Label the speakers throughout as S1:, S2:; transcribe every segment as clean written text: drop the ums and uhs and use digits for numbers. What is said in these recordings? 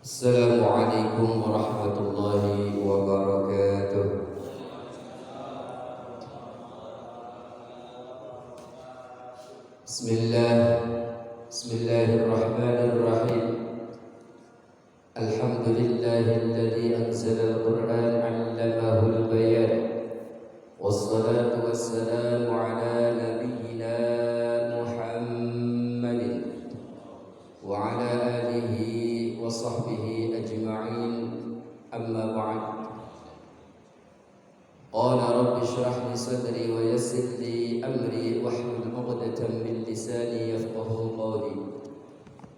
S1: Assalamualaikum warahmatullahi wabarakatuh. Bismillahirrahmanirrahim. Alhamdulillahilladzi anzala al-Qur'an 'allamahul bayan. Wassalatu wassalamu ala nabiyyina Muhammadin wa ala alihi wa sahbihi ajma'in. Amma ba'd. Qala rabbi shrah li sadri wa yassir li amri wahlul 'uqdatam min lisani yafqahu qawli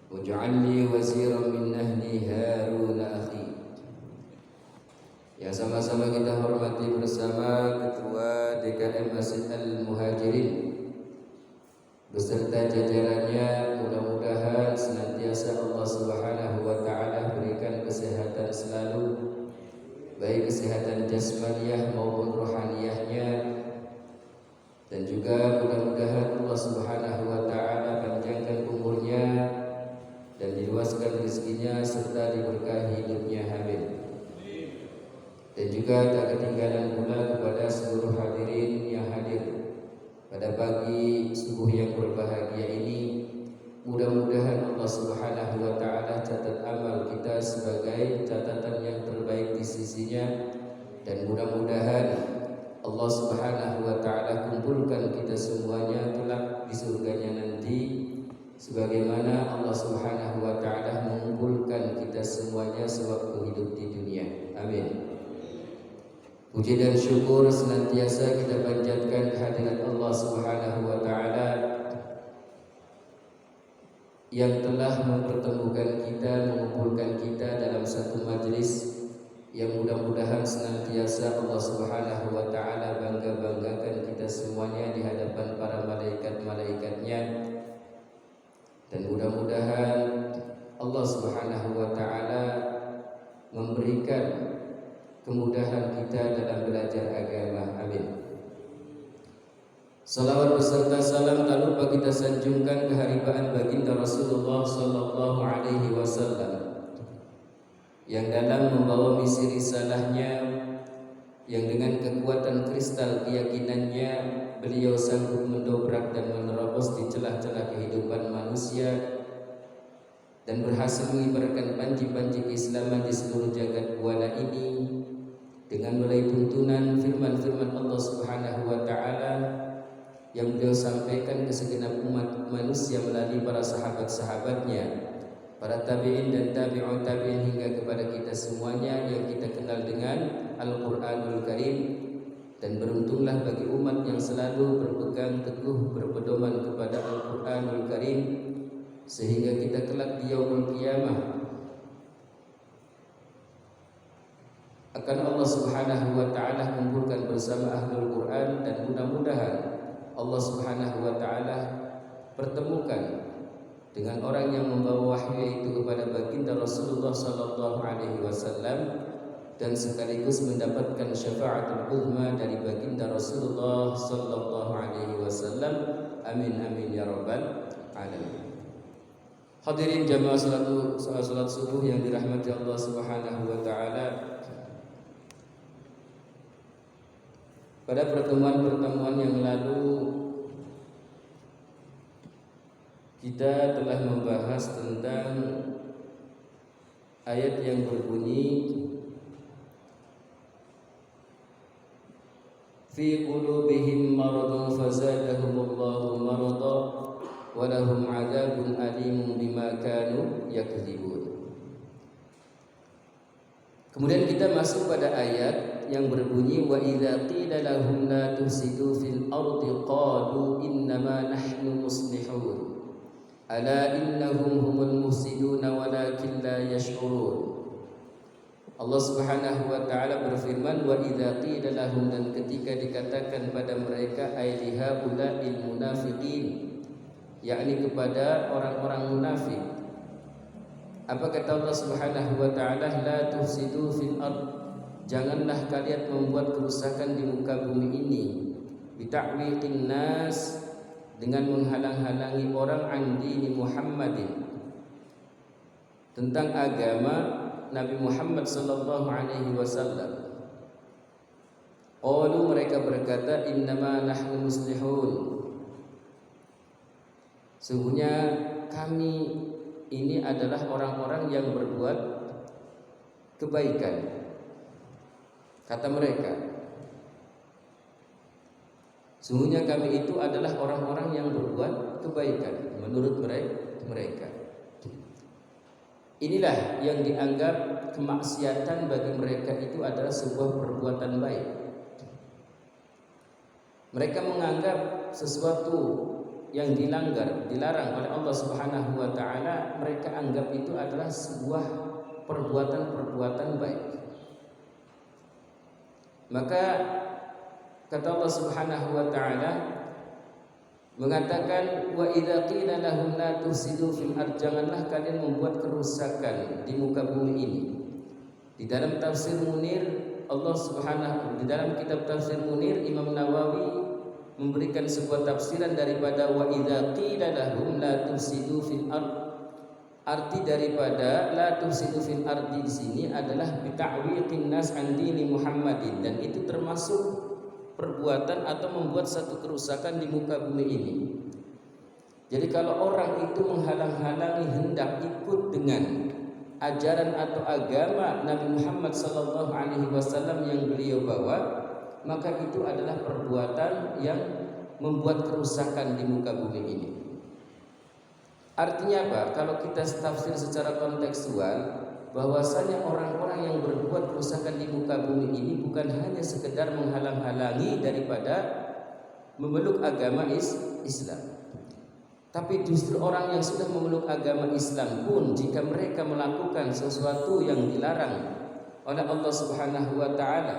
S1: waj'al li waziran min ahli Harun akhi. Yang sama-sama kita hormati bersama Ketua DKM Masjid Al-Muhajirin beserta jajarannya, mudah-mudahan senantiasa Allah Subhanahu wa taala berikan kesehatan selalu, baik kesehatan jasmaniah maupun rohaniyahnya, dan juga mudah-mudahan Allah Subhanahu wa taala panjangkan umurnya dan diluaskan rezekinya serta diberkahi hidupnya, amin. Dan juga tak ketinggalan pula kepada seluruh hadirin yang hadir pada pagi subuh yang berbahagia ini, mudah-mudahan Allah Subhanahu wa taala catat amal kita sebagai catatan yang terbaik di sisinya, dan mudah-mudahan Allah Subhanahu wa taala kumpulkan kita semuanya kelak di surganya nanti sebagaimana Allah Subhanahu wa taala mengumpulkan kita semuanya sewaktu hidup di dunia. Amin. Puji dan syukur senantiasa kita panjatkan kehadirat Allah Subhanahu wa taala yang telah mempertemukan kita, mengumpulkan kita dalam satu majlis yang mudah-mudahan senantiasa Allah Subhanahu wa taala bangga-banggakan kita semuanya di hadapan para malaikat-malaikatnya, dan mudah-mudahan Allah Subhanahu wa taala memberikan kemudahan kita dalam belajar agama, amin. Salawat beserta salam tak lupa kita sanjungkan keharibaan baginda Rasulullah sallallahu alaihi wasallam yang dalam membawa misi risalahnya, yang dengan kekuatan kristal keyakinannya beliau sanggup mendobrak dan menerobos di celah-celah kehidupan manusia dan berhasil mengibarkan panji-panji keislaman di seluruh jagat buana ini dengan mulai tuntunan firman-firman Allah Subhanahu wa taala yang beliau sampaikan ke segenap umat manusia melalui para sahabat-sahabatnya, para tabi'in dan tabi'ut tabi'in hingga kepada kita semuanya yang kita kenal dengan Al-Qur'anul Karim. Dan beruntunglah bagi umat yang selalu berpegang teguh berpedoman kepada Al-Qur'anul Karim sehingga kita kelak di yaumul qiyamah akan Allah Subhanahu wa taala kumpulkan bersama ahlul Quran, dan mudah-mudahan Allah Subhanahu wa taala pertemukan dengan orang yang membawa wahyu yaitu kepada baginda Rasulullah sallallahu alaihi wasallam, dan sekaligus mendapatkan syafaatul uzma dari baginda Rasulullah sallallahu alaihi wasallam, amin amin ya rabbal alamin. Hadirin jamaah salat subuh yang dirahmati Allah Subhanahu wa taala, pada pertemuan-pertemuan yang lalu kita telah membahas tentang ayat yang berbunyi fi qulubihim maradun fazadahumullahu marada wa lahum 'adzabun alimun bima kanu yakdzibun. Kemudian kita masuk pada ayat yang berbunyi wa idza qila lahum la tufsidu fil ardi qalu innama nahnu muslihun ala innahum humul mufsidun walakin la yash'urun. Allah Subhanahu wa taala berfirman wa idza qila lahum, dan ketika dikatakan pada mereka ay lihaula'il munafiqin, yakni kepada orang-orang munafik, apa kata Allah Subhanahu wa taala, la tufsidu fil ard, janganlah kalian membuat kerusakan di muka bumi ini, bita'wiqin nas, dengan menghalang-halangi orang an dini Muhammadin, tentang agama Nabi Muhammad sallallahu alaihi wasallam. Qalu, mereka berkata, innama nahnu muslihun. Sungguhnya kami ini adalah orang-orang yang berbuat kebaikan. Kata mereka, sungguhnya kami itu adalah orang-orang yang berbuat kebaikan menurut mereka. Inilah yang dianggap kemaksiatan bagi mereka itu adalah sebuah perbuatan baik. Mereka menganggap sesuatu yang dilarang oleh Allah Subhanahu wa taala, mereka anggap itu adalah sebuah perbuatan baik. Maka kata Allah Subhanahu wa taala mengatakan, wa idza qila lahum la tufsidu fil ardh, janganlah kalian membuat kerusakan di muka bumi ini. Di dalam tafsir Munir di dalam kitab tafsir Munir, Imam Nawawi memberikan sebuah tafsiran daripada wa idza qila lahum la tufsidu fil ardh. Arti daripada la tufsidu fil ardi di sini adalah bita'wiqin nas an dini Muhammadin, dan itu termasuk perbuatan atau membuat satu kerusakan di muka bumi ini. Jadi kalau orang itu menghalang-halangi hendak ikut dengan ajaran atau agama Nabi Muhammad sallallahu alaihi wasallam yang beliau bawa, maka itu adalah perbuatan yang membuat kerusakan di muka bumi ini. Artinya apa? Kalau kita tafsir secara kontekstual, bahwasanya orang-orang yang berbuat kerusakan di muka bumi ini bukan hanya sekedar menghalang-halangi daripada memeluk agama Islam, tapi justru orang yang sudah memeluk agama Islam pun jika mereka melakukan sesuatu yang dilarang oleh Allah Subhanahu wa taala,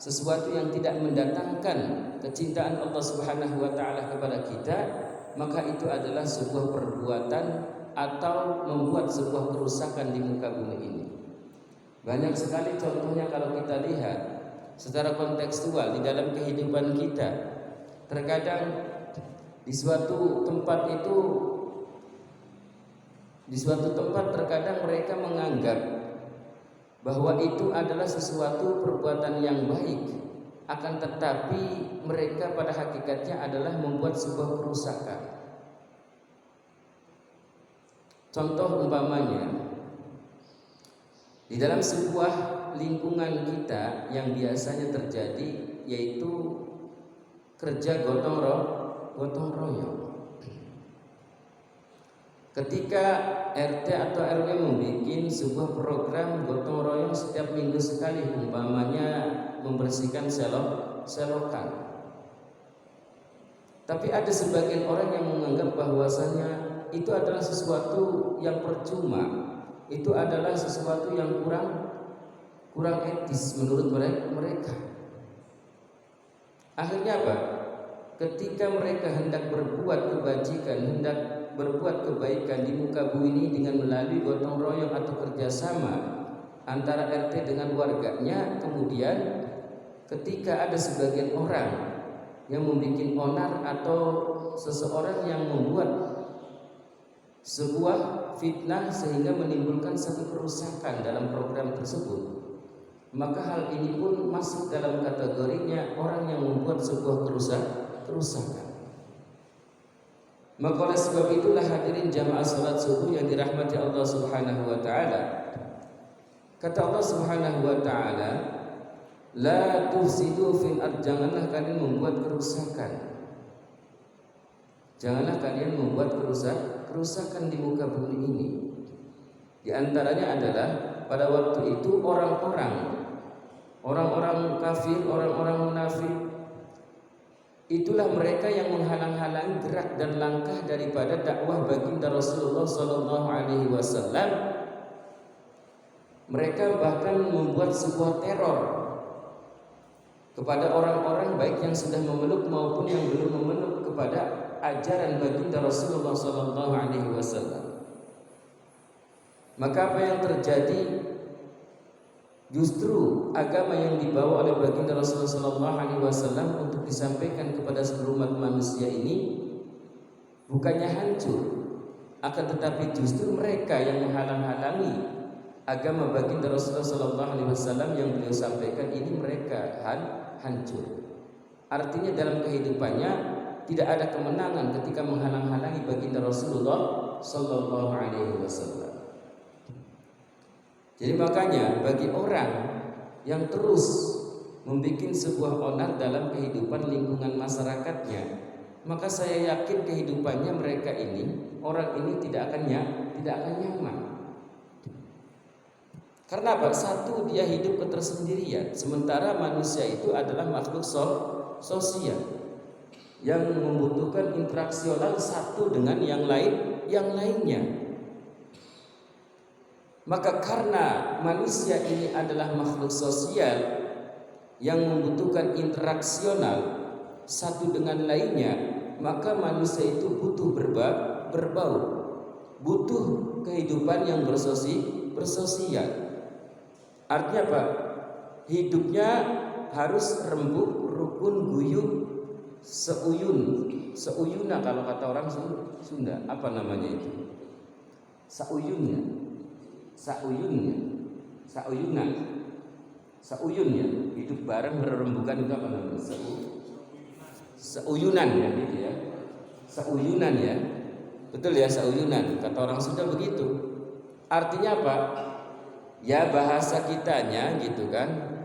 S1: sesuatu yang tidak mendatangkan kecintaan Allah Subhanahu wa taala kepada kita, maka itu adalah sebuah perbuatan atau membuat sebuah kerusakan di muka bumi ini. Banyak sekali contohnya kalau kita lihat secara kontekstual di dalam kehidupan kita. Terkadang di suatu tempat terkadang mereka menganggap bahwa itu adalah sesuatu perbuatan yang baik, akan tetapi mereka pada hakikatnya adalah membuat sebuah kerusakan. Contoh umpamanya, di dalam sebuah lingkungan kita yang biasanya terjadi, yaitu kerja gotong royong. Ketika RT atau RW membuat sebuah program gotong royong setiap minggu sekali, umpamanya membersihkan selokan. Tapi ada sebagian orang yang menganggap bahwasanya itu adalah sesuatu yang percuma, itu adalah sesuatu yang kurang etis menurut mereka. Akhirnya apa? Ketika mereka hendak berbuat kebajikan, hendak berbuat kebaikan di muka bumi ini dengan melalui gotong royong atau kerjasama antara RT dengan warganya, kemudian ketika ada sebagian orang yang membuat onar atau seseorang yang membuat sebuah fitnah sehingga menimbulkan satu kerusakan dalam program tersebut, maka hal ini pun masuk dalam kategorinya orang yang membuat sebuah kerusakan. Maka oleh sebab itulah hadirin jamaah salat subuh yang dirahmati Allah Subhanahu wa taala, kata Allah Subhanahu wa taala, la tufsidu fil ardh, janganlah kalian membuat kerusakan. Janganlah kalian membuat kerusakan di muka bumi ini. Di antaranya adalah pada waktu itu orang-orang kafir, orang-orang munafik, itulah mereka yang menghalang-halangi gerak dan langkah daripada dakwah baginda Rasulullah sallallahu alaihi wasallam. Mereka bahkan membuat sebuah teror kepada orang-orang baik yang sudah memeluk maupun yang belum memeluk kepada ajaran baginda Rasulullah sallallahu alaihi wasallam. Maka apa yang terjadi? Justru agama yang dibawa oleh baginda Rasulullah sallallahu alaihi wasallam untuk disampaikan kepada seluruh umat manusia ini bukannya hancur Akan tetapi justru mereka yang menghalang-halangi agama baginda Rasulullah sallallahu alaihi wasallam yang beliau sampaikan ini, mereka hancur. Artinya dalam kehidupannya tidak ada kemenangan ketika menghalang-halangi baginda Rasulullah sallallahu alaihi wasallam. Jadi makanya bagi orang yang terus membuat sebuah onar dalam kehidupan lingkungan masyarakatnya, maka saya yakin kehidupannya mereka ini, orang ini tidak akan nyaman. Karena apa? Satu, dia hidup ketersendirian. Sementara manusia itu adalah makhluk sosial yang membutuhkan interaksional satu dengan yang lainnya. Maka karena manusia ini adalah makhluk sosial yang membutuhkan interaksional satu dengan lainnya, maka manusia itu butuh berbaur, butuh kehidupan yang bersosial. Artinya apa? Hidupnya harus rembuk, rukun, guyup, seuyuna kalau kata orang Sunda. Apa namanya itu? Sauyunnya. Hidup bareng berrembukan itu apa namanya? Seuyunan ya gitu ya. Seuyunan ya. Betul ya, seuyunan. Kata orang Sunda begitu. Artinya apa? Ya bahasa kitanya gitu kan.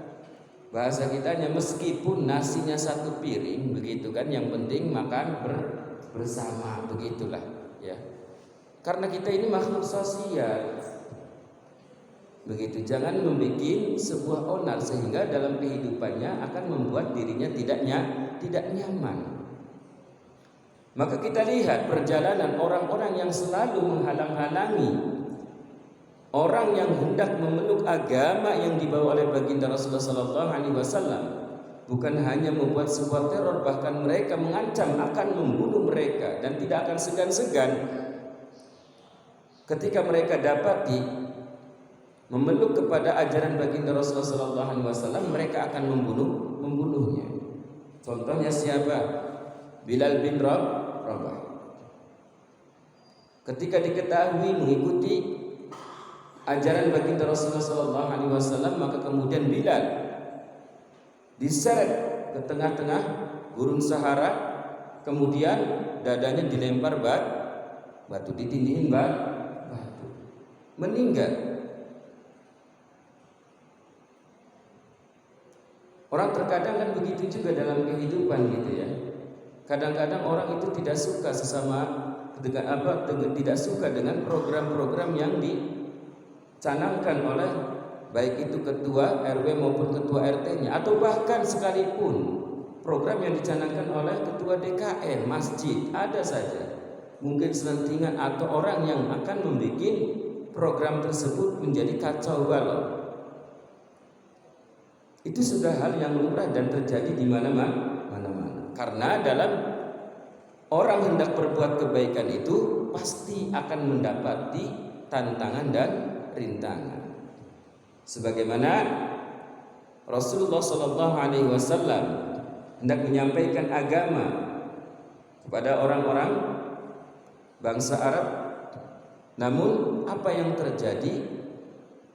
S1: Bahasa kitanya meskipun nasinya satu piring begitu kan, yang penting makan bersama, begitulah ya. Karena kita ini makhluk sosial. Begitu, jangan membuat sebuah onar sehingga dalam kehidupannya akan membuat dirinya tidak nyaman. Maka kita lihat perjalanan orang-orang yang selalu menghalang-halangi orang yang hendak memeluk agama yang dibawa oleh baginda Rasulullah sallallahu alaihi wasallam, bukan hanya membuat sebuah teror, bahkan mereka mengancam akan membunuh mereka dan tidak akan segan-segan ketika mereka dapati memeluk kepada ajaran baginda Rasulullah sallallahu alaihi wasallam, mereka akan membunuhnya. Contohnya siapa? Bilal bin Rabah. Ketika diketahui mengikuti ajaran baginda Rasulullah sallallahu alaihi wasallam, maka kemudian Bilal diseret ke tengah-tengah gurun Sahara, kemudian dadanya dilempar batu, ditindihin batu, meninggal. Orang terkadang kan begitu juga dalam kehidupan gitu ya. Kadang-kadang orang itu tidak suka tidak suka dengan program-program yang dicanangkan oleh baik itu ketua RW maupun ketua RT-nya, atau bahkan sekalipun program yang dicanangkan oleh ketua DKM masjid, ada saja mungkin selentingan atau orang yang akan membuat program tersebut menjadi kacau balau. Itu sudah hal yang lumrah dan terjadi di mana-mana. Karena dalam orang hendak berbuat kebaikan itu pasti akan mendapati tantangan dan rintangan. Sebagaimana Rasulullah sallallahu alaihi wasallam hendak menyampaikan agama kepada orang-orang bangsa Arab, namun apa yang terjadi?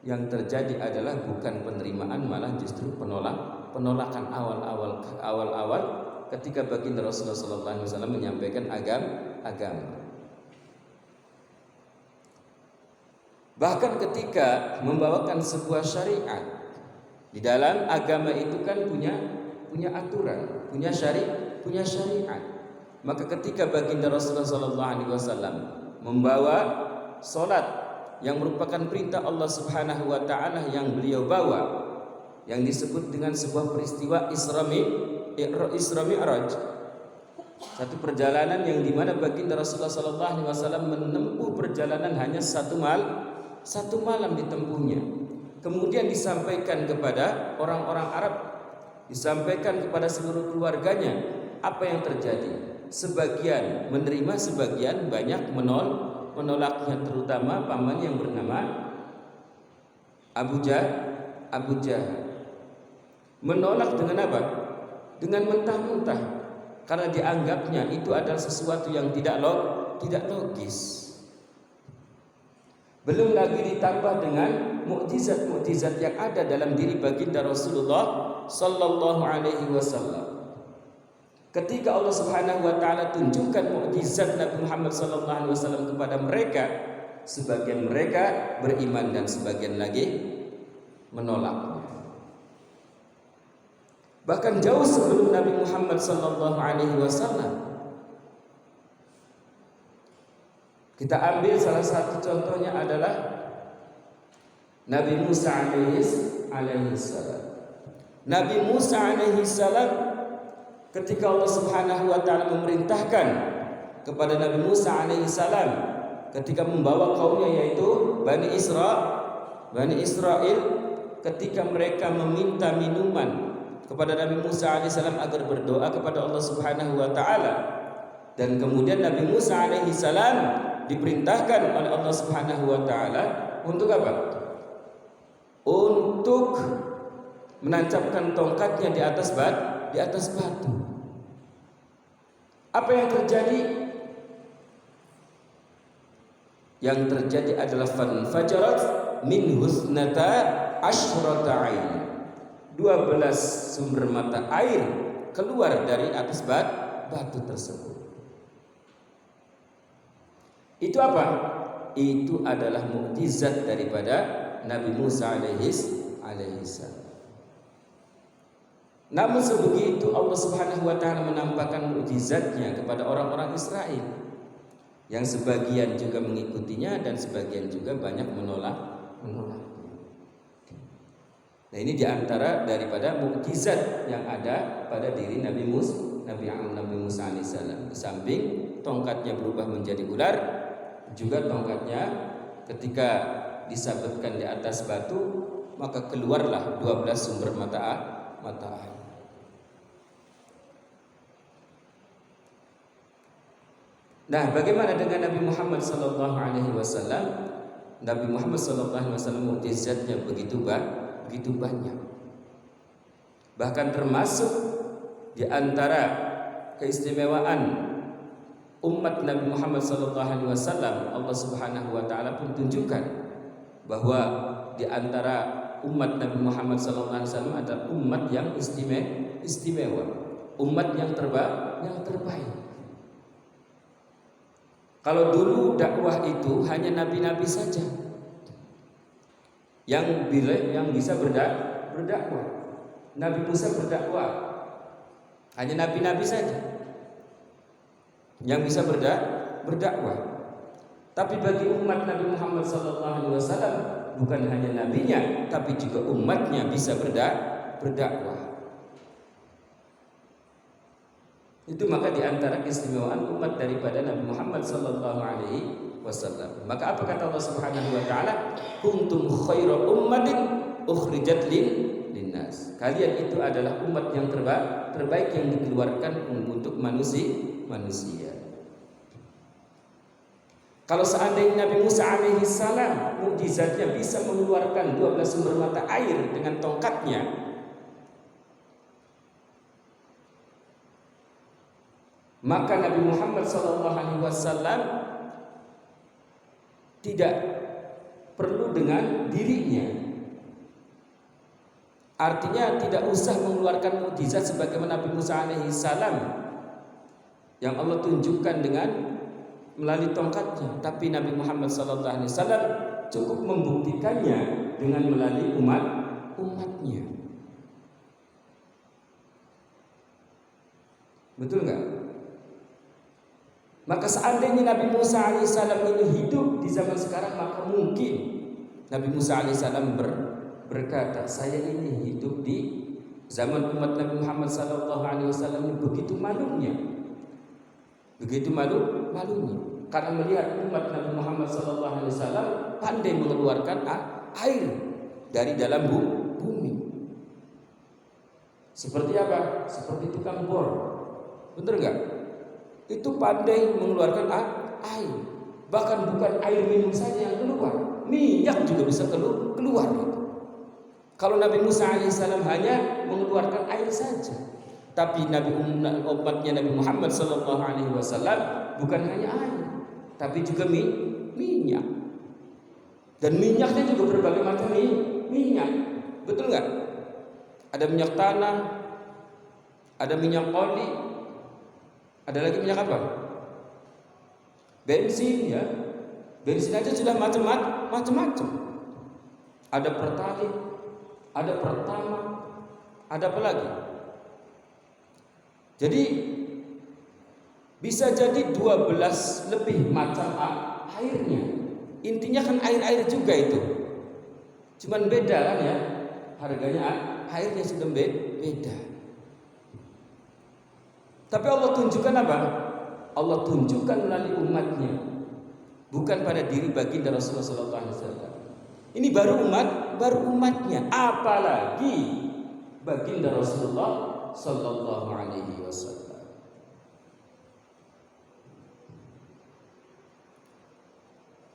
S1: Yang terjadi adalah bukan penerimaan, malah justru penolakan awal-awal ketika baginda Rasulullah sallallahu alaihi wasallam menyampaikan agama. Bahkan ketika membawakan sebuah syariat, di dalam agama itu kan punya aturan, punya syariat. Maka ketika baginda Rasulullah sallallahu alaihi wasallam membawa salat yang merupakan perintah Allah Subhanahu wa taala yang beliau bawa, yang disebut dengan sebuah peristiwa Isra Mi'raj, satu perjalanan yang dimana baginda Rasulullah sallallahu alaihi wasallam menempuh perjalanan hanya satu malam ditempuhnya. Kemudian disampaikan kepada orang-orang Arab, disampaikan kepada seluruh keluarganya. Apa yang terjadi? Sebagian menerima, sebagian banyak menolaknya, terutama paman yang bernama Abu Jahal. Menolak dengan apa? Dengan mentah-mentah, karena dianggapnya itu adalah sesuatu yang tidak logis. Belum lagi ditambah dengan mukjizat-mukjizat yang ada dalam diri baginda Rasulullah sallallahu alaihi wasallam. Ketika Allah Subhanahu wa taala tunjukkan mukjizat Nabi Muhammad sallallahu alaihi wasallam kepada mereka, sebagian mereka beriman dan sebagian lagi menolak. Bahkan jauh sebelum Nabi Muhammad sallallahu alaihi wasallam, kita ambil salah satu contohnya adalah Nabi Musa alaihi salam. Nabi Musa alaihi salam, ketika Allah Subhanahu wa taala memerintahkan kepada Nabi Musa alaihi salam ketika membawa kaumnya yaitu Bani Israel, ketika mereka meminta minuman kepada Nabi Musa alaihi salam agar berdoa kepada Allah Subhanahu wa taala, dan kemudian Nabi Musa alaihi salam diperintahkan oleh Allah Subhanahu wa taala untuk apa? Untuk menancapkan tongkatnya di atas batu. Apa yang terjadi? Yang terjadi adalah fanfajarat min husnata asyrata ain. 12 sumber mata air keluar dari atas batu tersebut. Itu apa? Itu adalah mukjizat daripada Nabi Musa alaihi salam. Namun sebegitu Allah Subhanahu wa taala menampakkan mukjizatnya kepada orang-orang Israel, yang sebagian juga mengikutinya dan sebagian juga banyak menolak. Nah, ini diantara daripada mukjizat yang ada pada diri Nabi Musa alaihissalam. Di samping tongkatnya berubah menjadi ular, juga tongkatnya ketika disabetkan di atas batu, maka keluarlah 12 sumber mata air. Nah, bagaimana dengan Nabi Muhammad sallallahu alaihi wasallam? Nabi Muhammad sallallahu alaihi wasallam mukjizatnya begitu banyak. Bahkan termasuk di antara keistimewaan umat Nabi Muhammad sallallahu alaihi wasallam, Allah Subhanahu wa taala pun tunjukkan bahwa di antara umat Nabi Muhammad sallallahu alaihi wasallam adalah umat yang istimewa, umat yang terbaik. Kalau dulu dakwah itu hanya nabi-nabi saja yang bisa berdakwah. Nabi Musa berdakwah, hanya nabi-nabi saja yang bisa berdakwah. Tapi bagi umat Nabi Muhammad SAW, bukan hanya nabinya, tapi juga umatnya bisa berdakwah. Itu maka diantara keistimewaan umat daripada Nabi Muhammad SAW. Maka apa kata Allah Subhanahu Wa Taala? Kuntum khaira ummatin ukhrijat linnas. Kalian itu adalah umat yang terbaik yang dikeluarkan untuk manusia. Kalau seandainya Nabi Musa alaihi salam mukjizatnya bisa mengeluarkan 12 sumber mata air dengan tongkatnya, maka Nabi Muhammad SAW tidak perlu dengan dirinya. Artinya tidak usah mengeluarkan mukjizat sebagaimana Nabi Musa alaihi salam yang Allah tunjukkan dengan melalui tongkatnya, tapi Nabi Muhammad SAW cukup membuktikannya dengan melalui umatnya. Betul nggak? Maka seandainya Nabi Musa alaihissalam ini hidup di zaman sekarang, maka mungkin Nabi Musa alaihissalam berkata, saya ini hidup di zaman umat Nabi Muhammad SAW ini begitu malunya, karena melihat umat Nabi Muhammad SAW pandai mengeluarkan air dari dalam bumi. Seperti apa? Seperti tukang bor, bener nggak? Itu pandai mengeluarkan air. Bahkan bukan air minum saja yang keluar, minyak juga bisa keluar. Kalau Nabi Musa alaihissalam hanya mengeluarkan air saja, tapi umatnya Nabi Muhammad SAW bukan hanya air, tapi juga minyak. Dan minyaknya juga berbagai macam minyak. Betul nggak? Ada minyak tanah, ada minyak oli, ada lagi minyak apa? Bensin ya. Bensin aja sudah macam-macam. Ada Pertalite, ada Pertama, ada apa lagi? Jadi bisa jadi 12 lebih macam airnya. Intinya kan air-air juga itu. Cuman beda kan ya. Harganya airnya sudah beda. Tapi Allah tunjukkan apa? Allah tunjukkan melalui umatnya, bukan pada diri baginda Rasulullah SAW. Ini baru umatnya, apalagi baginda Rasulullah Sallallahu Alaihi Wasallam.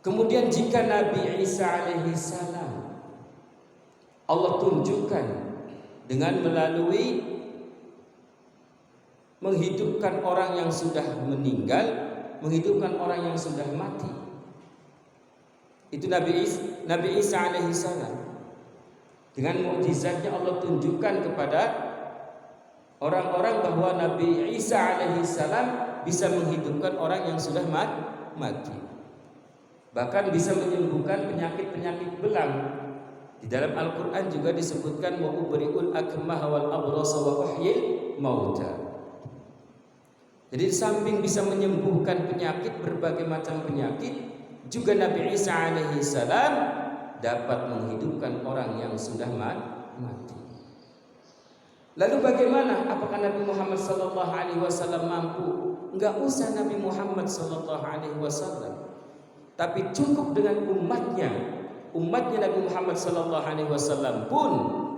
S1: Kemudian jika Nabi Isa alaihi salam Allah tunjukkan dengan melalui menghidupkan orang yang sudah meninggal, menghidupkan orang yang sudah mati. Itu Nabi Isa alaihi salam. Dengan mukjizatnya Allah tunjukkan kepada orang-orang bahwa Nabi Isa alaihi salam bisa menghidupkan orang yang sudah mati. Bahkan bisa menyembuhkan penyakit-penyakit belang. Di dalam Al-Quran juga disebutkan wa ubri'ul akmaha wal abrasa wa uhyil mauta. Jadi di samping bisa menyembuhkan penyakit, berbagai macam penyakit, juga Nabi Isa alaihi salam dapat menghidupkan orang yang sudah mati. Lalu bagaimana? Apakah Nabi Muhammad sallallahu alaihi wasallam mampu? Enggak usah Nabi Muhammad sallallahu alaihi wasallam. Tapi cukup dengan umatnya Nabi Muhammad sallallahu alaihi wasallam pun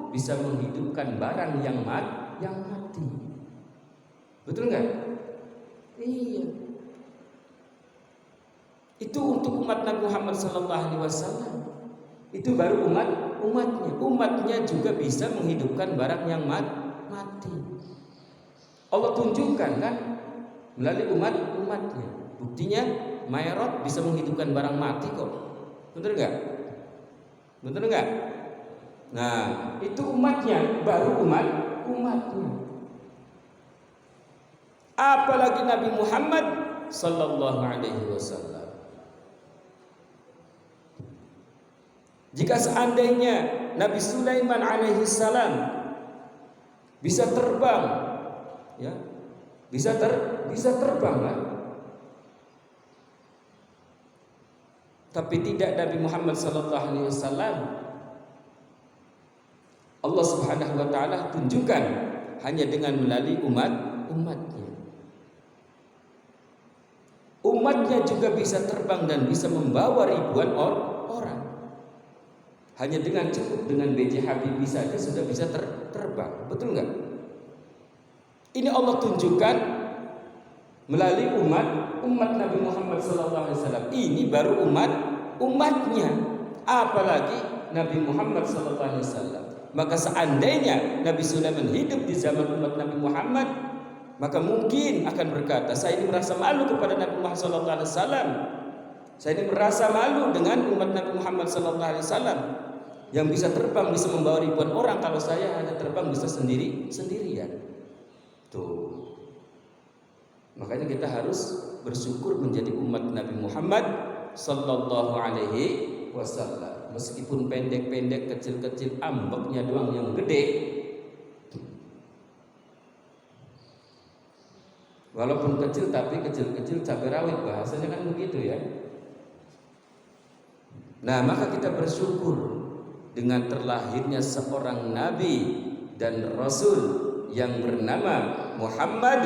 S1: bisa menghidupkan barang yang mati. Betul enggak? Iya. Itu untuk umat Nabi Muhammad sallallahu alaihi wasallam. Itu baru umatnya. Umatnya juga bisa menghidupkan barang yang mati. Allah tunjukkan kan melalui umatnya. Buktinya Mayrot bisa menghidupkan barang mati kok. Betul enggak? Betul enggak? Nah, itu umatnya, baru umatnya. Apalagi Nabi Muhammad sallallahu alaihi wasallam. Jika seandainya Nabi Sulaiman alaihi salam bisa terbang, ya, bisa terbang kan? Tapi tidak Nabi Muhammad sallallahu alaihi wasallam. Allah Subhanahu wa taala tunjukkan hanya dengan melalui umatnya. Umatnya juga bisa terbang dan bisa membawa ribuan orang. Hanya dengan cukup dengan B.J. Habibie saja sudah bisa terbang. Betul enggak? Ini Allah tunjukkan melalui umat Nabi Muhammad SAW. Ini baru umatnya, apalagi Nabi Muhammad SAW. Maka seandainya Nabi Sulaiman hidup di zaman umat Nabi Muhammad, maka mungkin akan berkata, saya ini merasa malu kepada Nabi Muhammad SAW. Saya ini merasa malu dengan umat Nabi Muhammad SAW yang bisa terbang, bisa membawa ribuan orang. Kalau saya hanya terbang bisa sendirian. Tuh. Makanya kita harus bersyukur menjadi umat Nabi Muhammad sallallahu alaihi wasallam. Meskipun pendek-pendek, kecil-kecil, ambeknya doang yang gede. Walaupun kecil tapi kecil-kecil cabai rawit, bahasanya kan begitu ya. Nah, maka kita bersyukur dengan terlahirnya seorang nabi dan rasul yang bernama Muhammad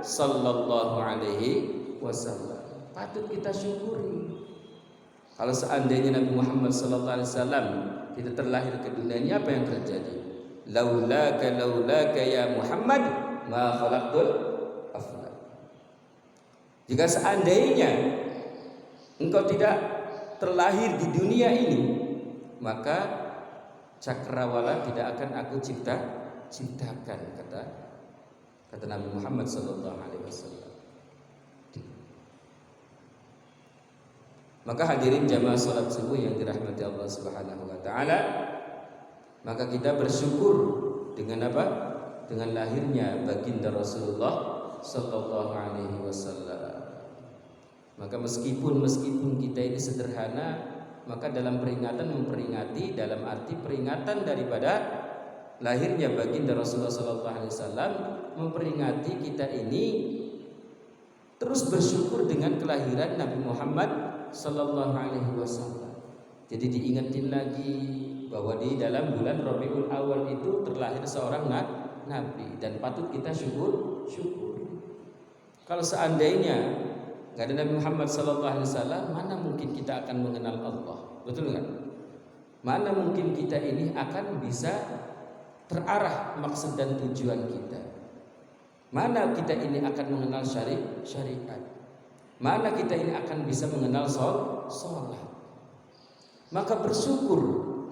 S1: sallallahu alaihi wasallam. Patut kita syukuri. Kalau seandainya Nabi Muhammad sallallahu alaihi wasallam tidak terlahir ke dunia ini, apa yang terjadi? Laulaka ya Muhammad ma khalaqtul aflak. Jika seandainya engkau tidak terlahir di dunia ini, maka cakrawala tidak akan aku ciptakan, kata Nabi Muhammad sallallahu alaihi wasallam. Maka hadirin jamaah salat subuh yang dirahmati Allah Subhanahu wa taala, maka kita bersyukur dengan apa? Dengan lahirnya baginda Rasulullah sallallahu alaihi wasallam. Maka meskipun kita ini sederhana, maka dalam peringatan memperingati dalam arti peringatan daripada lahirnya baginda Rasulullah sallallahu alaihi wasallam, memperingati kita ini terus bersyukur dengan kelahiran Nabi Muhammad sallallahu alaihi wasallam. Jadi diingetin lagi bahwa di dalam bulan Rabiul Awal itu terlahir seorang nabi dan patut kita syukur. Kalau seandainya enggak ada Nabi Muhammad sallallahu alaihi wasallam, mana mungkin kita akan mengenal Allah? Betul enggak? Mana mungkin kita ini akan bisa terarah maksud dan tujuan kita? Mana kita ini akan mengenal syariat? Mana kita ini akan bisa mengenal sholat? Maka bersyukur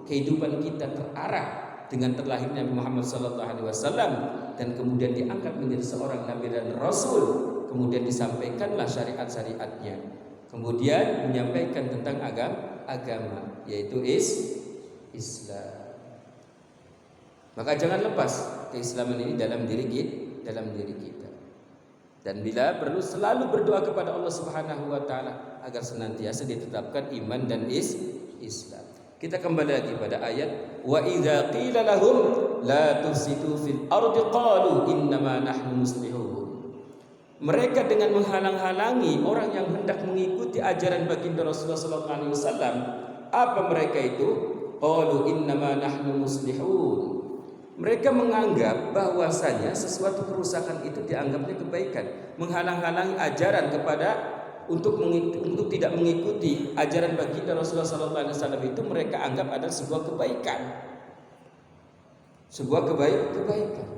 S1: kehidupan kita terarah dengan terlahirnya Nabi Muhammad SAW dan kemudian diangkat menjadi seorang nabi dan rasul, kemudian disampaikanlah syariat-syariatnya, kemudian menyampaikan tentang agama yaitu Islam. Maka jangan lepas keislaman ini dalam diri kita. Dan bila perlu selalu berdoa kepada Allah Subhanahu wa taala agar senantiasa ditetapkan iman dan Islam. Kita kembali lagi pada ayat wa idza qila lahum la tufsidu fil ardi qalu innama nahnu muslihun. Mereka dengan menghalang-halangi orang yang hendak mengikuti ajaran baginda Rasulullah sallallahu alaihi wasallam, apa mereka itu? Qalu innama nahnu muslihun. Mereka menganggap bahwasanya sesuatu kerusakan itu dianggapnya kebaikan, menghalang-halangi ajaran untuk tidak mengikuti ajaran baginda Rasulullah SAW itu mereka anggap adalah sebuah kebaikan, kebaikan.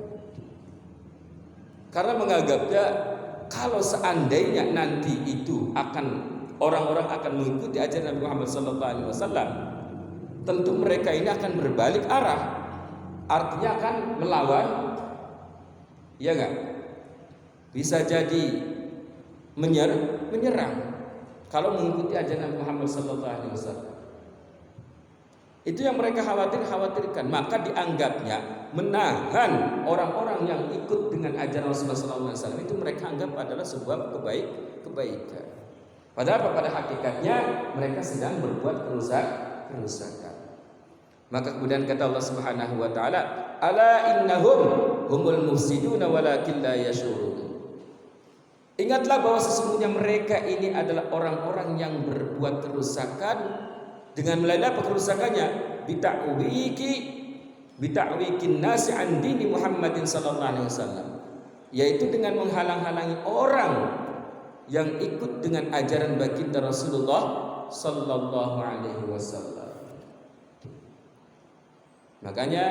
S1: Karena menganggapnya kalau seandainya nanti itu orang-orang akan mengikuti ajaran Nabi Muhammad SAW, tentu mereka ini akan berbalik arah. Artinya akan melawan, ya enggak? Bisa jadi menyerang kalau mengikuti ajaran Nabi Muhammad SAW. Itu yang mereka khawatirkan. Maka dianggapnya menahan orang-orang yang ikut dengan ajaran Rasulullah SAW itu mereka anggap adalah sebuah kebaikan. Padahal pada hakikatnya mereka sedang berbuat kerusakan. Maka kemudian kata Allah Subhanahu wa taala, ala innahum humul mufsiduna walakin la yashurun. Ingatlah bahwa sesungguhnya mereka ini adalah orang-orang yang berbuat kerusakan dengan melalui kerusakannya bita'wikin nasi an dini Muhammadin sallallahu alaihi wasallam, yaitu dengan menghalang-halangi orang yang ikut dengan ajaran baginda Rasulullah sallallahu alaihi wasallam. Makanya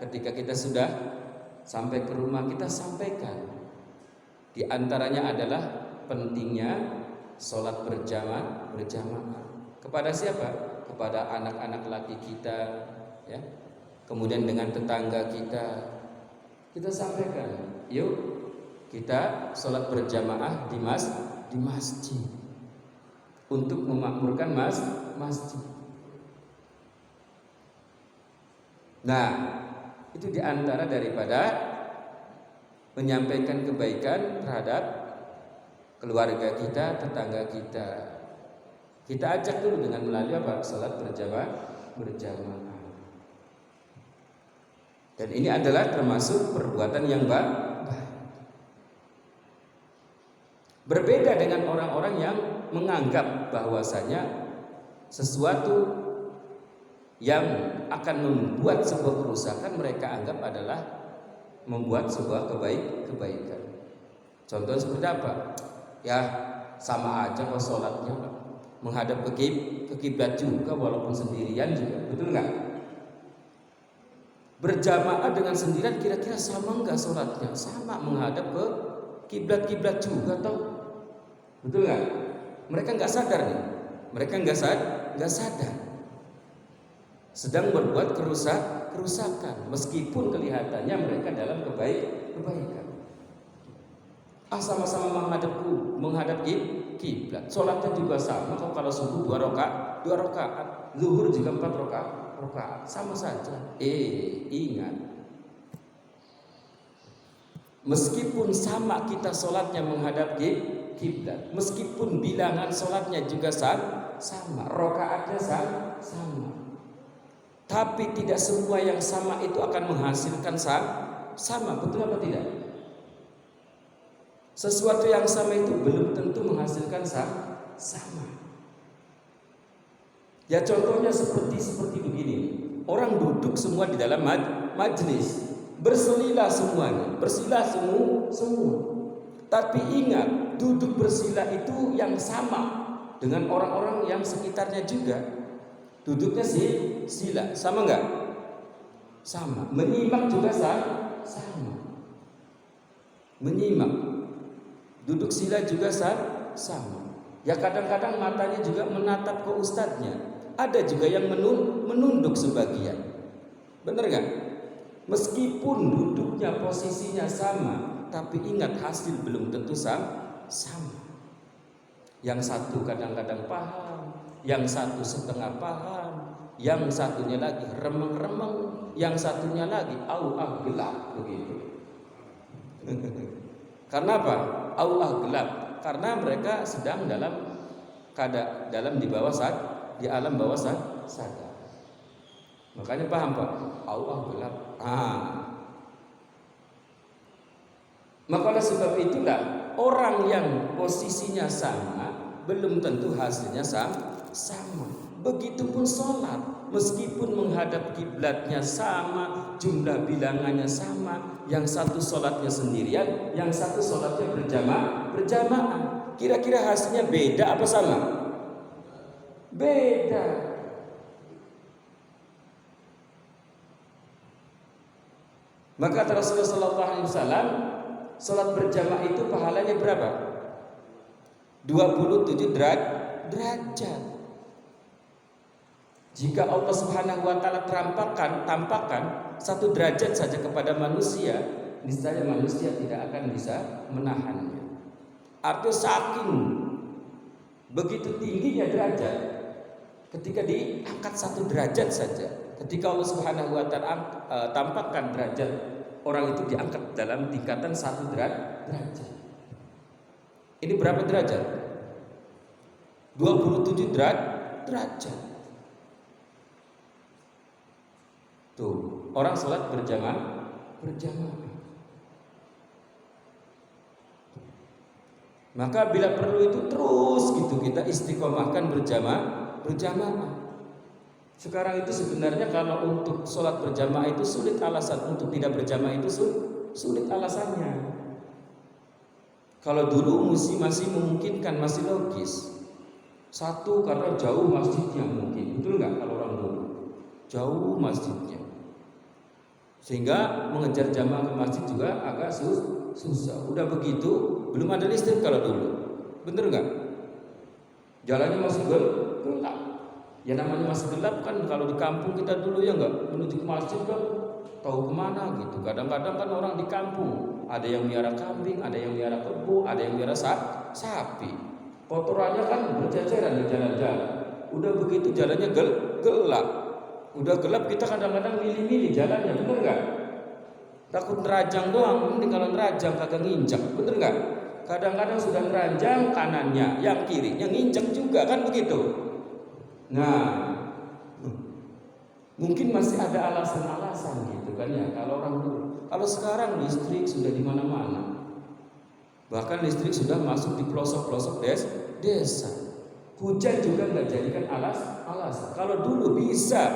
S1: ketika kita sudah sampai ke rumah, kita sampaikan di antaranya adalah pentingnya sholat berjamaah. Kepada siapa? Kepada anak-anak laki kita, ya. Kemudian dengan tetangga kita sampaikan, yuk kita sholat berjamaah di masjid untuk memakmurkan masjid. Nah, itu diantara daripada menyampaikan kebaikan terhadap keluarga kita, tetangga kita. Kita ajak dulu dengan melalui apa? Salat berjamaah. Dan ini adalah termasuk perbuatan yang baik. Berbeda dengan orang-orang yang menganggap bahwasanya sesuatu yang akan membuat sebuah kerusakan mereka anggap adalah membuat sebuah kebaikan. Contoh seperti apa? Ya sama aja kok sholatnya menghadap ke kiblat juga walaupun sendirian juga, betul nggak? Berjamaah dengan sendirian kira-kira sama nggak sholatnya? Sama, menghadap ke kiblat juga toh, betul nggak? Mereka nggak sadar nih, nggak sadar. Sedang berbuat kerusakan meskipun kelihatannya mereka dalam kebaikan. sama-sama menghadap kiblat. Sholatnya juga sama. Kalau subuh 2 rakaat, zuhur juga 4 rakaat, sama saja. Ingat, meskipun sama kita sholatnya menghadap kiblat, meskipun bilangan sholatnya juga sama, rakaatnya sama, tapi tidak semua yang sama itu akan menghasilkan sama. Betul apa tidak? Sesuatu yang sama itu belum tentu menghasilkan sama. Ya contohnya seperti begini. Orang duduk semua di dalam majelis, bersila semuanya, bersila semua. Tapi ingat, duduk bersila itu yang sama dengan orang-orang yang sekitarnya juga. Duduknya sila, sama enggak? Sama. Menyimak juga sama. Menyimak. Duduk sila juga sama. Ya kadang-kadang matanya juga menatap ke ustadznya. Ada juga yang menunduk sebagian. Benar gak? Meskipun duduknya posisinya sama, tapi ingat hasil belum tentu sama. Yang satu kadang-kadang paham, yang satu setengah paham, yang satunya lagi remeng-remeng, yang satunya lagi gelap begitu. Karena apa? Gelap. Karena mereka sedang dalam di alam bawah sadar. Makanya paham Pak? Gelap. Maka oleh sebab itulah orang yang posisinya sama belum tentu hasilnya sama. Begitupun sholat, meskipun menghadap kiblatnya sama, jumlah bilangannya sama, yang satu sholatnya sendirian, yang satu sholatnya berjamaah. Kira-kira hasilnya beda apa sama? Beda. Maka kata Rasulullah SAW, sholat berjamaah itu pahalanya berapa? 27 derajat. Jika Allah Subhanahu wa taala tampakkan 1 derajat saja kepada manusia, niscaya manusia tidak akan bisa menahannya. Artinya saking begitu tingginya derajat, ketika diangkat 1 derajat saja, ketika Allah Subhanahu wa taala tampakkan derajat orang itu diangkat dalam tingkatan 1 derajat. Ini berapa derajat? 27 derajat. Tuh, orang sholat berjamaah. Maka bila perlu itu terus gitu kita istiqomahkan berjamaah. Sekarang itu sebenarnya kalau untuk sholat berjamaah itu sulit alasan, untuk tidak berjamaah itu sulit alasannya. Kalau dulu masih memungkinkan, masih logis. Satu, karena jauh masjidnya mungkin, betul nggak kalau orang dulu? Jauh masjidnya, sehingga mengejar jamaah ke masjid juga agak susah. Udah begitu, belum ada listrik kalau dulu, bener nggak? Jalannya masih gelap. Ya namanya masih gelap kan, kalau di kampung kita dulu ya nggak, menuju ke masjid kan tahu kemana gitu. Kadang-kadang kan orang di kampung ada yang miara kambing, ada yang miara kebo, ada yang miara sapi. Kotorannya kan berceceran di jalan-jalan. Udah begitu jalannya gelap. Udah gelap kita kadang-kadang milih-milih jalannya, bener nggak? Takut nerajang doang, mending kalau nerajang kagak nginjak, bener nggak? Kadang-kadang sudah neranjang kanannya, yang kirinya nginjak juga kan begitu. Nah, mungkin masih ada alasan-alasan gitu kan ya kalau orang dulu. Kalau sekarang listrik sudah di mana-mana. Bahkan listrik sudah masuk di pelosok-pelosok desa. Hujan juga nggak jadikan alasan. Kalau dulu bisa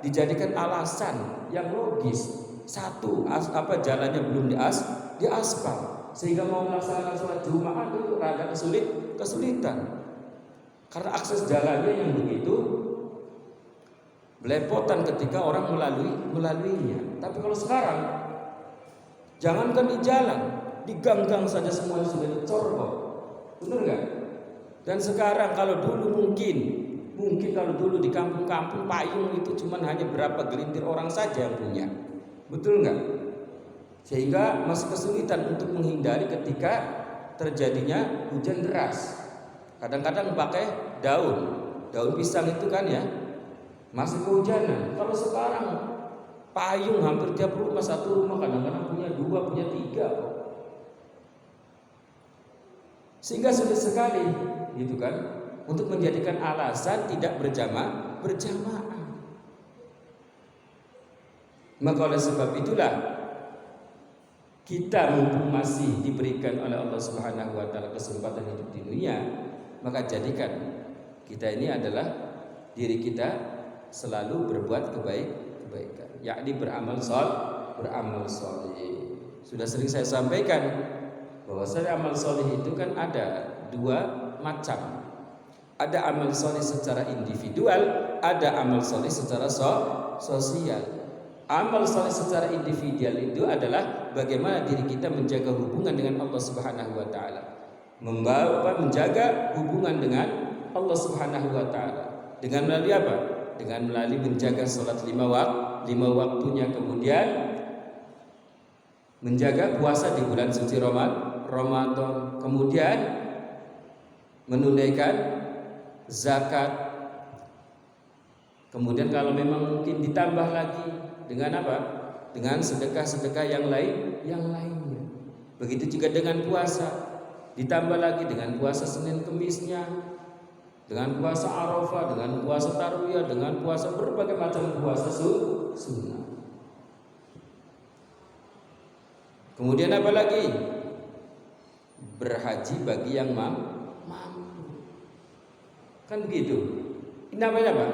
S1: dijadikan alasan yang logis. Satu, jalannya belum diaspal, sehingga mau melaksanakan sholat Jumat itu rada kesulitan. Karena akses jalannya yang begitu belepotan ketika orang melaluinya. Tapi kalau sekarang, jangankan di jalan, di gang-gang saja semuanya sudah dicor kok. Benar nggak? Dan sekarang kalau dulu mungkin kalau dulu di kampung-kampung payung itu cuma hanya berapa gelintir orang saja yang punya. Betul nggak? Sehingga masih kesulitan untuk menghindari ketika terjadinya hujan deras. Kadang-kadang pakai daun pisang itu kan ya, masih kehujanan. Kalau sekarang payung hampir tiap rumah, satu rumah kadang-kadang punya 2, punya 3. Sehingga sulit sekali gitu kan untuk menjadikan alasan tidak berjamaah. Maka oleh sebab itulah kita mumpung masih diberikan oleh Allah Subhanahu wa taala kesempatan hidup di dunia, maka jadikan kita ini adalah diri kita selalu berbuat kebaikan, yakni beramal soleh. Sudah sering saya sampaikan bahwa amal soleh itu kan ada 2 macam. Ada amal soleh secara individual, ada amal soleh secara sosial. Amal soleh secara individual itu adalah bagaimana diri kita menjaga hubungan dengan Allah Subhanahu wa taala. Menjaga hubungan dengan Allah Subhanahu wa taala. Dengan melalui apa? Dengan melalui menjaga salat 5 waktunya, kemudian menjaga puasa di bulan suci Ramadan, kemudian menunaikan zakat. Kemudian kalau memang mungkin ditambah lagi dengan apa? Dengan sedekah-sedekah yang lainnya. Begitu juga dengan puasa. Ditambah lagi dengan puasa Senin Kemisnya, dengan puasa Arafah, dengan puasa Tarwiyah, dengan puasa berbagai macam puasa sunnah. Kemudian apa lagi? Berhaji bagi yang mampu. Kan begitu. Ini namanya apa?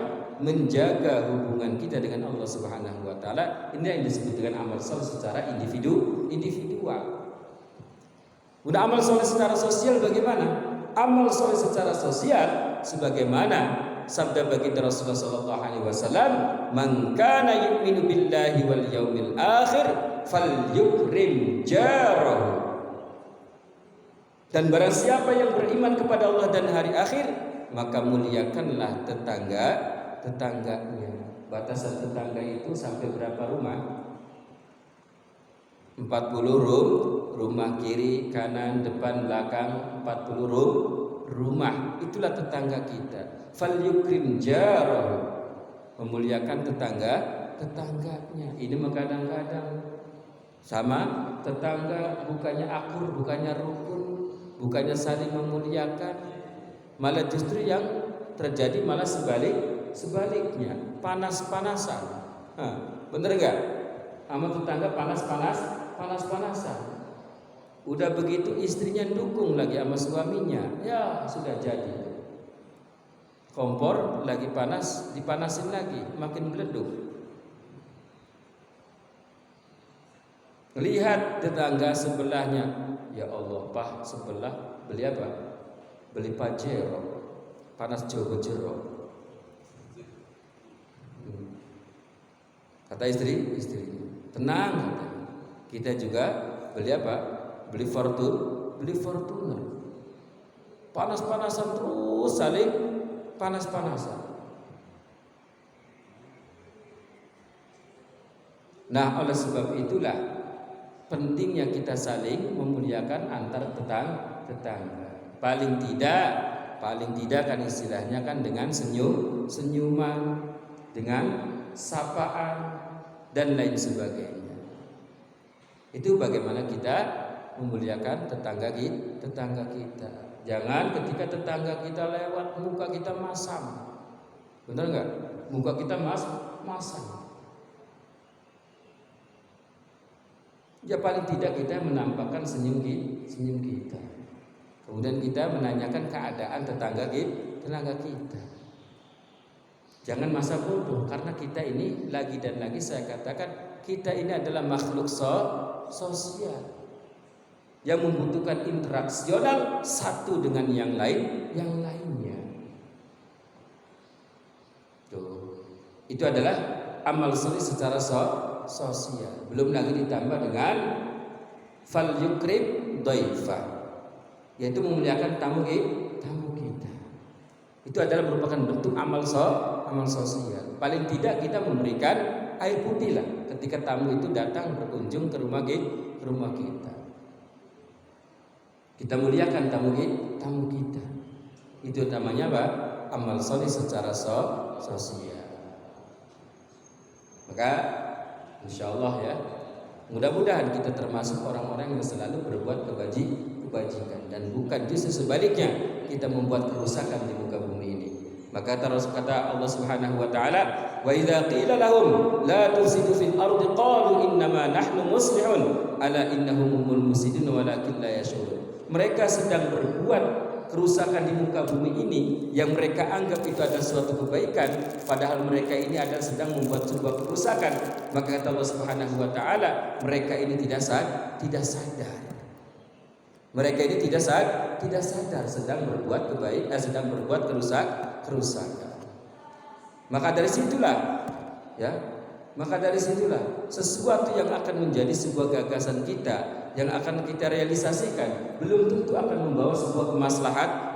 S1: Menjaga hubungan kita dengan Allah Subhanahu wa taala. Ini yang disebut dengan amal soleh secara individual. Udah amal soleh secara sosial bagaimana? Amal soleh secara sosial sebagaimana sabda baginda Rasulullah sallallahu alaihi wasallam, "Man kana yu'minu billahi wal yaumil akhir falyukrim jarahu." Dan barang siapa yang beriman kepada Allah dan hari akhir, maka muliakanlah tetangganya. Batasan tetangga itu sampai berapa rumah? 40 rumah kiri, kanan, depan, belakang, 40 rumah. Itulah tetangga kita. Falyukrim jarahu, memuliakan tetangganya. Ini kadang-kadang sama tetangga bukannya akur, bukannya rukun, bukannya saling memuliakan, malah justru yang terjadi malah sebaliknya, panas-panasan. Bener nggak? Sama tetangga panas-panasan. Udah begitu istrinya dukung lagi sama suaminya, ya sudah jadi. Kompor lagi panas, dipanasin lagi, makin meleduk. Lihat tetangga sebelahnya, ya Allah, Pak sebelah beli apa? Beli pajero, panas jero. Kata istri, tenang, kita juga beli apa? Beli Fortuner. Panas-panasan terus, saling panas-panasan. Nah, oleh sebab itulah pentingnya kita saling memuliakan antar tetangga. Paling tidak kan istilahnya kan dengan senyuman, dengan sapaan dan lain sebagainya. Itu bagaimana kita memuliakan tetangga kita. Jangan ketika tetangga kita lewat muka kita masam. Benar nggak? Muka kita masam. Ya paling tidak kita menampakkan senyum kita. Kemudian kita menanyakan keadaan tetangga kita. Jangan masa bodoh, karena kita ini lagi dan lagi saya katakan kita ini adalah makhluk sosial yang membutuhkan interaksional satu dengan yang lainnya. Tuh. Itu adalah amal soleh secara sosial. Belum lagi ditambah dengan fal yukrim dhaifa, yaitu memuliakan tamu kita. Itu adalah merupakan bentuk amal sosial. Paling tidak kita memberikan air putih lah ketika tamu itu datang berkunjung ke rumah kita. Kita muliakan tamu kita. Itu namanya apa? Amal soleh secara sosial. Maka insya Allah ya, mudah-mudahan kita termasuk orang-orang yang selalu berbuat kebajikan dan bukan justru sebaliknya kita membuat kerusakan di muka bumi ini. Maka terus kata Allah Subhanahu wa taala, "Wa idza qila lahum la tufsidu fil ardi qalu innama nahnu muslihun ala innahum humul mufsidun walakin la yash'urun." Mereka sedang berbuat kerusakan di muka bumi ini yang mereka anggap itu adalah suatu kebaikan, padahal mereka ini adalah sedang membuat sebuah kerusakan. Maka kata Allah Subhanahu wa taala, mereka ini tidak sadar. Mereka ini tidak sadar sedang berbuat sedang berbuat kerusakan. Maka dari situlah sesuatu yang akan menjadi sebuah gagasan kita yang akan kita realisasikan belum tentu akan membawa sebuah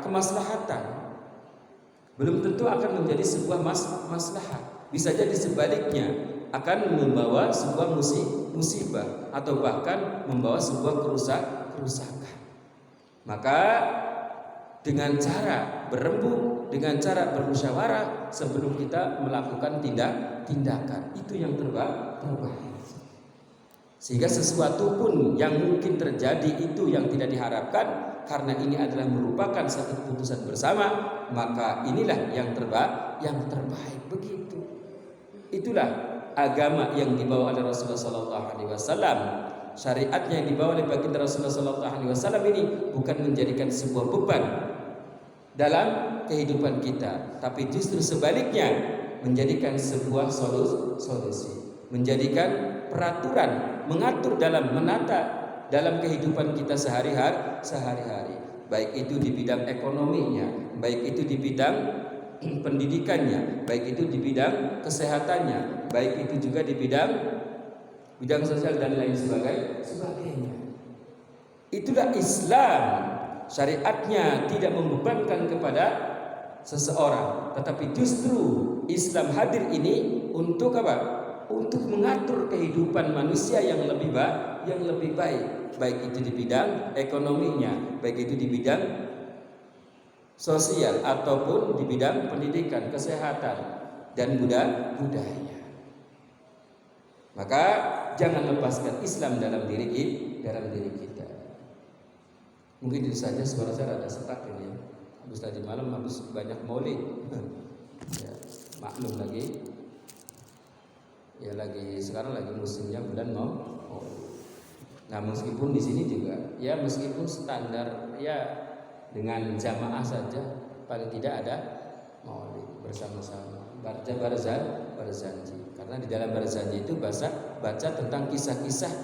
S1: kemaslahatan. Belum tentu akan menjadi sebuah maslahat. Bisa jadi sebaliknya akan membawa sebuah musibah atau bahkan membawa sebuah kerusakan. Maka dengan cara berembuk, dengan cara bermusyawarah sebelum kita melakukan tindakan, itu yang terbaik. Sehingga sesuatu pun yang mungkin terjadi itu yang tidak diharapkan, karena ini adalah merupakan satu keputusan bersama, maka inilah yang terbaik begitu. Itulah agama yang dibawa oleh Rasulullah SAW. Syariatnya yang dibawa oleh baginda Rasulullah SAW ini bukan menjadikan sebuah beban dalam kehidupan kita, tapi justru sebaliknya menjadikan sebuah solusi, menjadikan peraturan, mengatur dalam menata dalam kehidupan kita sehari-hari, baik itu di bidang ekonominya, baik itu di bidang pendidikannya, baik itu di bidang kesehatannya, baik itu juga di bidang sosial dan lain sebagainya. Itulah Islam. Syariatnya tidak membebankan kepada seseorang, tetapi justru Islam hadir ini untuk apa? Untuk mengatur kehidupan manusia yang lebih baik, baik itu di bidang ekonominya, baik itu di bidang sosial ataupun di bidang pendidikan, kesehatan dan budaya. Maka jangan lepaskan Islam dalam diri kita. Mungkin itu saja, suara saya ada setak ini ya. Habis tadi malam banyak maulid. Ya, maklum lagi. Ya sekarang lagi musimnya bulan Maulid. Nah, meskipun di sini juga ya meskipun standar ya dengan jamaah saja paling tidak ada Maulid bersama-sama. Barzanji. Karena di dalam barzanji itu baca tentang kisah-kisah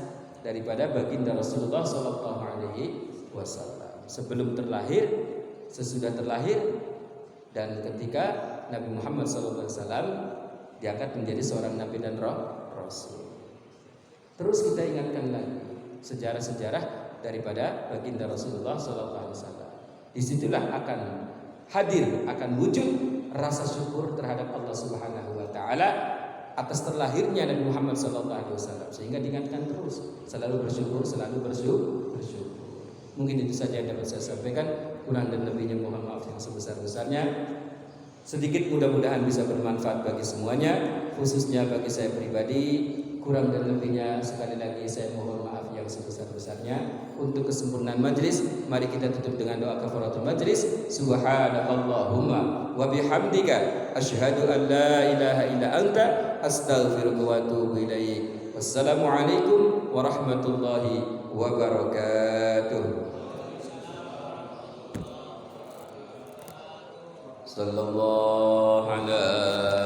S1: daripada baginda Rasulullah SAW sebelum terlahir, sesudah terlahir, dan ketika Nabi Muhammad SAW diangkat menjadi seorang nabi dan rasul. Terus kita ingatkan lagi sejarah-sejarah daripada baginda Rasulullah SAW. Disitulah akan hadir, akan wujud rasa syukur terhadap Allah Subhanahu wa taala atas terlahirnya Nabi Muhammad SAW. Sehingga diingatkan terus selalu bersyukur. Mungkin itu saja yang dapat saya sampaikan. Kurang dan lebihnya mohon maaf yang sebesar-besarnya. Sedikit mudah-mudahan bisa bermanfaat bagi semuanya, khususnya bagi saya pribadi. Kurang dan lebihnya sekali lagi saya mohon maaf yang sebesar-besarnya. Untuk kesempurnaan majlis, mari kita tutup dengan doa kafaratul majlis. Subhanakallahumma wa bihamdika asyhadu an la ilaha illa anta astaghfiruka wa atubu ilaik. Wassalamualaikum warahmatullahi wabarakatuh. Sallallahu alaihi